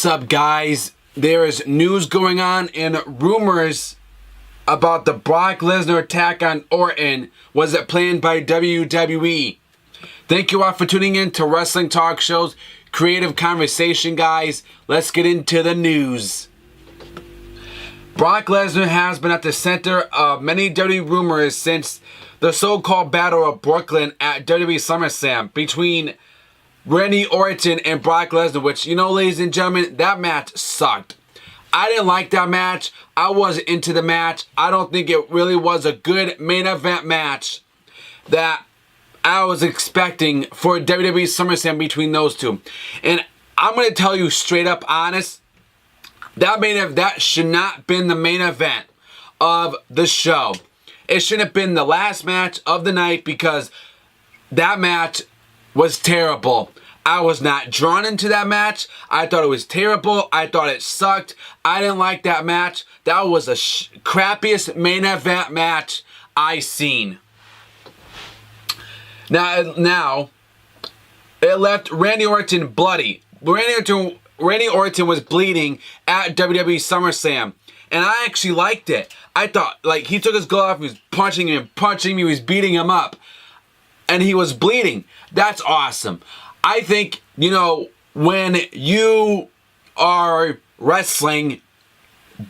What's up, guys? There is news going on and rumors about the Brock Lesnar attack on Orton. Was it planned by WWE? Thank you all for tuning in to Wrestling Talk Show's Creative Conversation, guys. Let's get into the news. Brock Lesnar has been at the center of many WWE rumors since the so-called Battle of Brooklyn at WWE SummerSlam between Randy Orton and Brock Lesnar, which, you know, ladies and gentlemen, that match sucked. I didn't like that match. I wasn't into the match. I don't think it really was a good main event match that I was expecting for WWE SummerSlam between those two. And I'm going to tell you straight up honest, that should not have been the main event of the show. It shouldn't have been the last match of the night because that match was terrible. I was not drawn into that match. I thought it was terrible. I thought it sucked. I didn't like that match. That was the crappiest main event match I seen. Now, it left Randy Orton bloody. Randy Orton was bleeding at WWE SummerSlam. And I actually liked it. I thought, like, he took his glove off, he was punching me, he was beating him up. And he was bleeding. That's awesome. I think, you know, when you are wrestling,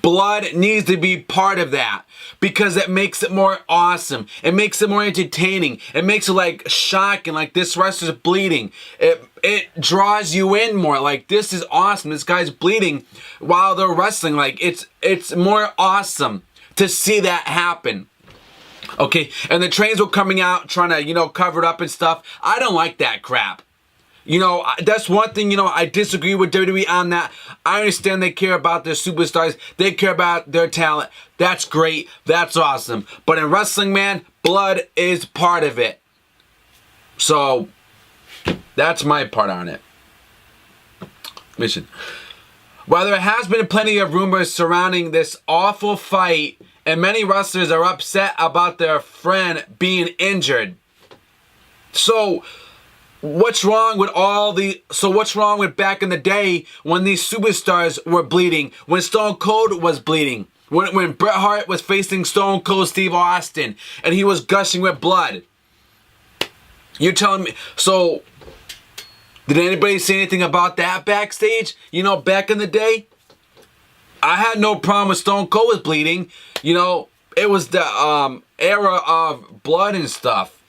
blood needs to be part of that because it makes it more awesome. It makes it more entertaining. It makes it like shocking, like this wrestler's bleeding. It draws you in more. Like, this is awesome. This guy's bleeding while they're wrestling. Like, it's more awesome to see that happen. Okay, and the trains were coming out trying to, you know, cover it up and stuff. I don't like that crap. You know, that's one thing, you know, I disagree with WWE on that. I understand they care about their superstars. They care about their talent. That's great. That's awesome. But in wrestling, man, blood is part of it. So, that's my part on it. Mission. While there has been plenty of rumors surrounding this awful fight, and many wrestlers are upset about their friend being injured. So, what's wrong with what's wrong with back in the day when these superstars were bleeding? When Stone Cold was bleeding? When Bret Hart was facing Stone Cold Steve Austin and he was gushing with blood? You're telling me, so, did anybody say anything about that backstage? You know, back in the day? I had no problem with Stone Cold was bleeding. You know, it was the era of blood and stuff.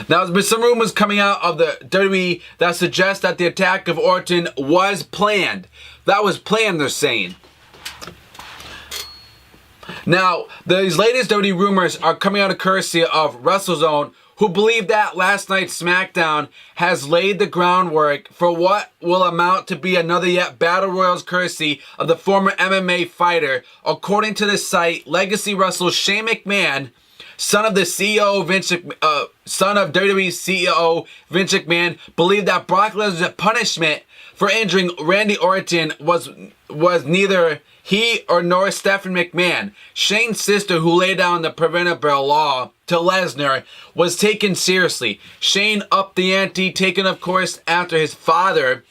Now, there's been some rumors coming out of the WWE that suggest that the attack of Orton was planned. That was planned, they're saying. Now, these latest WWE rumors are coming out of courtesy of WrestleZone, who believe that last night's Smackdown has laid the groundwork for what will amount to be another yet Battle Royals courtesy of the former MMA fighter. According to the site, legacy wrestler Shane McMahon, son of WWE CEO Vince McMahon, believed that Brock Lesnar's punishment for injuring Randy Orton was neither he nor Stephanie McMahon, Shane's sister who laid down the preventable law to Lesnar, was taken seriously. Shane upped the ante, taken of course after his father,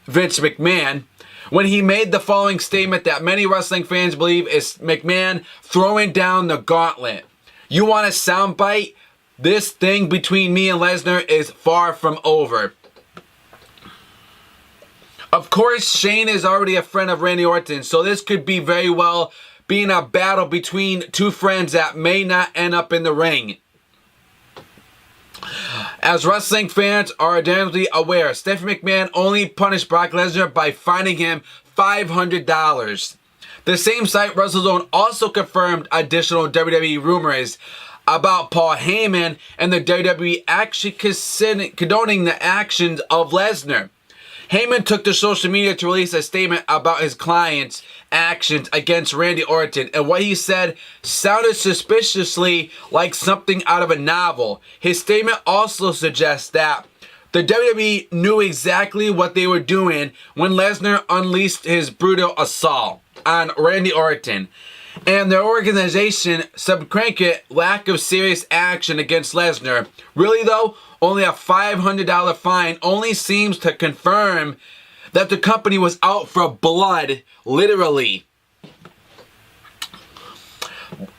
Vince McMahon, when he made the following statement that many wrestling fans believe is McMahon throwing down the gauntlet. You want a soundbite? This thing between me and Lesnar is far from over. Of course, Shane is already a friend of Randy Orton, so this could be very well being a battle between two friends that may not end up in the ring. As wrestling fans are damnably aware, Stephanie McMahon only punished Brock Lesnar by fining him $500. The same site, WrestleZone, also confirmed additional WWE rumors about Paul Heyman and the WWE actually condoning the actions of Lesnar. Heyman took to social media to release a statement about his client's actions against Randy Orton, and what he said sounded suspiciously like something out of a novel. His statement also suggests that the WWE knew exactly what they were doing when Lesnar unleashed his brutal assault on Randy Orton, and their organization subsequent lack of serious action against Lesnar. Really though, only a $500 fine only seems to confirm that the company was out for blood, literally.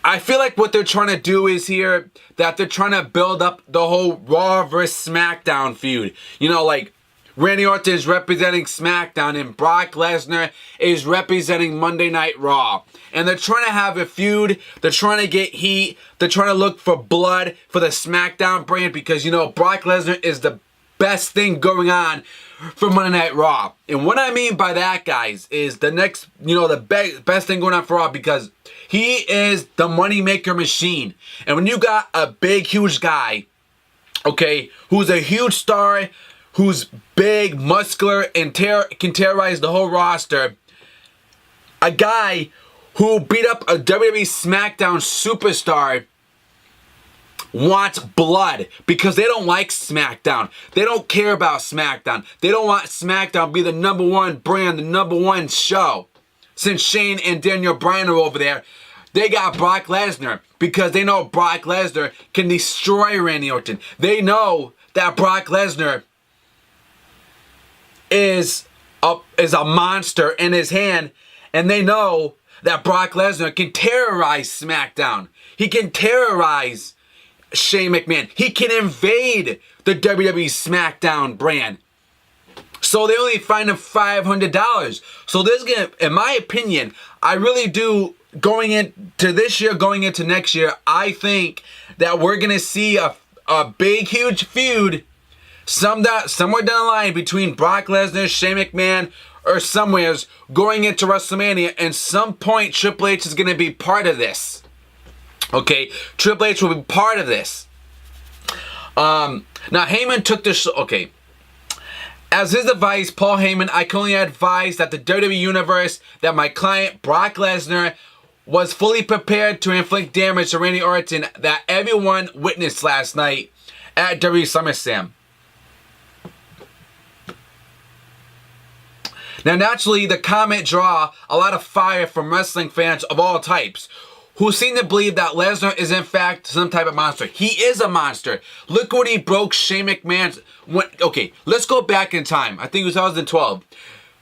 I feel like what they're trying to do is here that they're trying to build up the whole Raw versus SmackDown feud. You know, like Randy Orton is representing SmackDown and Brock Lesnar is representing Monday Night Raw. And they're trying to have a feud. They're trying to get heat. They're trying to look for blood for the SmackDown brand because, you know, Brock Lesnar is the best thing going on for Monday Night Raw. And what I mean by that, guys, is the next, you know, the best thing going on for Raw because he is the moneymaker machine. And when you got a big, huge guy, okay, who's a huge star, who's big, muscular, and can terrorize the whole roster, a guy who beat up a WWE SmackDown superstar wants blood because they don't like SmackDown. They don't care about SmackDown. They don't want SmackDown to be the #1 brand, the #1 show. Since Shane and Daniel Bryan are over there, they got Brock Lesnar because they know Brock Lesnar can destroy Randy Orton. They know that Brock Lesnar is a monster in his hand, and they know that Brock Lesnar can terrorize SmackDown. He can terrorize Shane McMahon. He can invade the WWE SmackDown brand. So they only fined him $500. So this is gonna, in my opinion, I really do, going into this year, going into next year, I think that we're gonna see a big, huge feud somewhere down the line between Brock Lesnar, Shane McMahon, or somewheres going into WrestleMania, and some point Triple H is gonna be part of this. Okay, Triple H will be part of this. Now Heyman took this. Okay, as his advice, Paul Heyman, I can only advise that the WWE Universe that my client Brock Lesnar was fully prepared to inflict damage to Randy Orton that everyone witnessed last night at WWE SummerSlam. Now, naturally, the comment draw a lot of fire from wrestling fans of all types, who seem to believe that Lesnar is in fact some type of monster. He is a monster. Look what he broke Shane McMahon's... Okay, let's go back in time. I think it was 2012.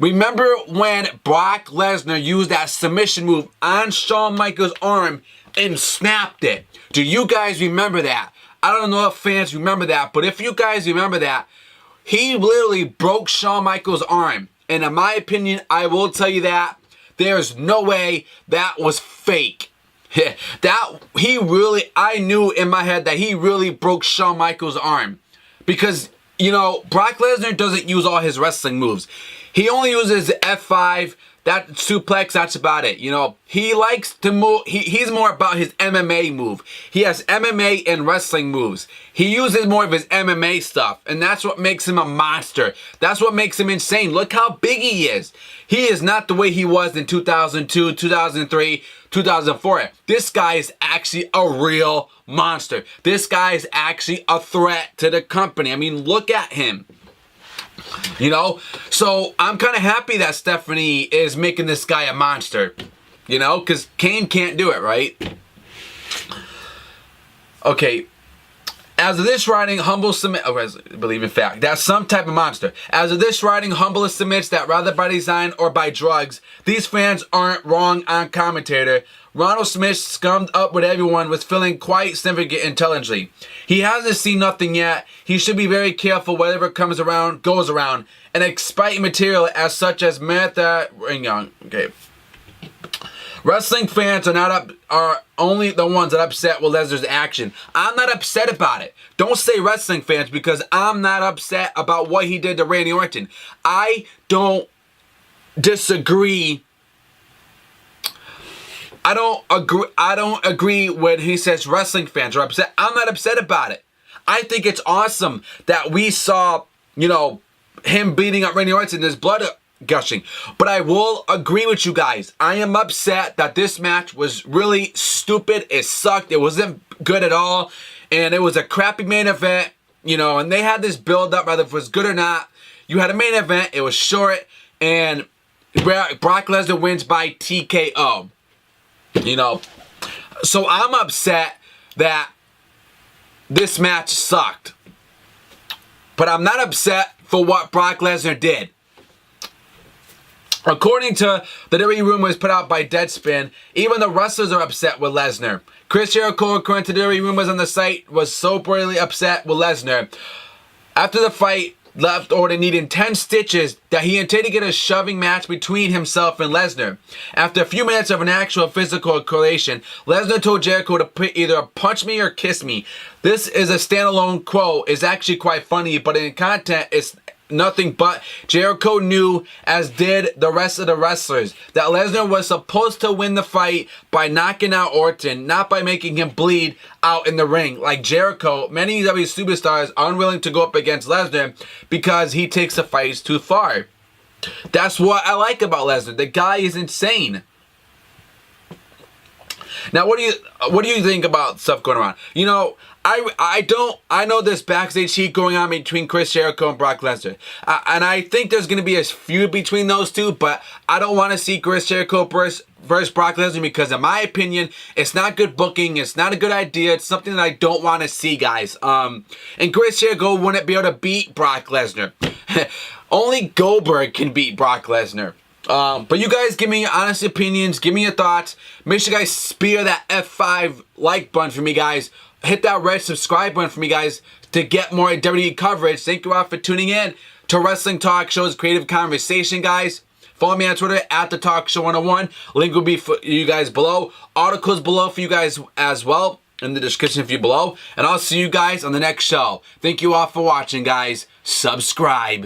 Remember when Brock Lesnar used that submission move on Shawn Michaels' arm and snapped it? Do you guys remember that? I don't know if fans remember that, but if you guys remember that, he literally broke Shawn Michaels' arm. And in my opinion, I will tell you that there's no way that was fake. I knew in my head that he really broke Shawn Michaels' arm. Because, you know, Brock Lesnar doesn't use all his wrestling moves. He only uses F5, that suplex, that's about it. You know, he likes to move, he's more about his MMA move. He has MMA and wrestling moves. He uses more of his MMA stuff, and that's what makes him a monster. That's what makes him insane. Look how big he is. He is not the way he was in 2002, 2003, 2004. This guy is actually a real monster. This guy is actually a threat to the company. I mean, look at him. You know, so I'm kind of happy that Stephanie is making this guy a monster, you know, because Kane can't do it, right? Okay, as of this writing, Humble submit, believe in fact, that's some type of monster. As of this writing, Humble submits that rather by design or by drugs, these fans aren't wrong on commentator. Ronald Smith scummed up with everyone, was feeling quite significant intelligently. He hasn't seen nothing yet. He should be very careful whatever comes around, goes around. And exciting material as such as okay. Wrestling fans are only the ones that are upset with Lesnar's action. I'm not upset about it. Don't say wrestling fans because I'm not upset about what he did to Randy Orton. I don't disagree. I don't agree when he says wrestling fans are upset. I'm not upset about it. I think it's awesome that we saw, you know, him beating up Randy Orton, his blood gushing. But I will agree with you guys. I am upset that this match was really stupid. It sucked. It wasn't good at all. And it was a crappy main event, you know, and they had this build up, whether it was good or not. You had a main event. It was short. And Brock Lesnar wins by TKO. You know, so I'm upset that this match sucked. But I'm not upset for what Brock Lesnar did. According to the WWE rumors put out by Deadspin, even the wrestlers are upset with Lesnar. Chris Jericho, according to the WWE rumors on the site, was so brutally upset with Lesnar. After the fight, left Orton needing 10 stitches that he intended to get a shoving match between himself and Lesnar. After a few minutes of an actual physical collation, Lesnar told Jericho to either punch me or kiss me. This is a standalone quote. It's actually quite funny, but in content, it's nothing but Jericho knew, as did the rest of the wrestlers, that Lesnar was supposed to win the fight by knocking out Orton, not by making him bleed out in the ring. Like Jericho, many WWE superstars are unwilling to go up against Lesnar because he takes the fights too far. That's what I like about Lesnar. The guy is insane. Now, what do you think about stuff going around? You know, I know there's backstage heat going on between Chris Jericho and Brock Lesnar. And I think there's going to be a feud between those two, but I don't want to see Chris Jericho versus Brock Lesnar because, in my opinion, it's not good booking. It's not a good idea. It's something that I don't want to see, guys. And Chris Jericho wouldn't be able to beat Brock Lesnar. Only Goldberg can beat Brock Lesnar. But you guys give me your honest opinions. Give me your thoughts. Make sure you guys spear that F5 like button for me, guys. Hit that red subscribe button for me, guys, to get more WWE coverage. Thank you all for tuning in to Wrestling Talk Show's Creative Conversation, guys. Follow me on Twitter at The Talk Show 101. Link will be for you guys below. Articles below for you guys as well in the description for you below. And I'll see you guys on the next show. Thank you all for watching, guys. Subscribe.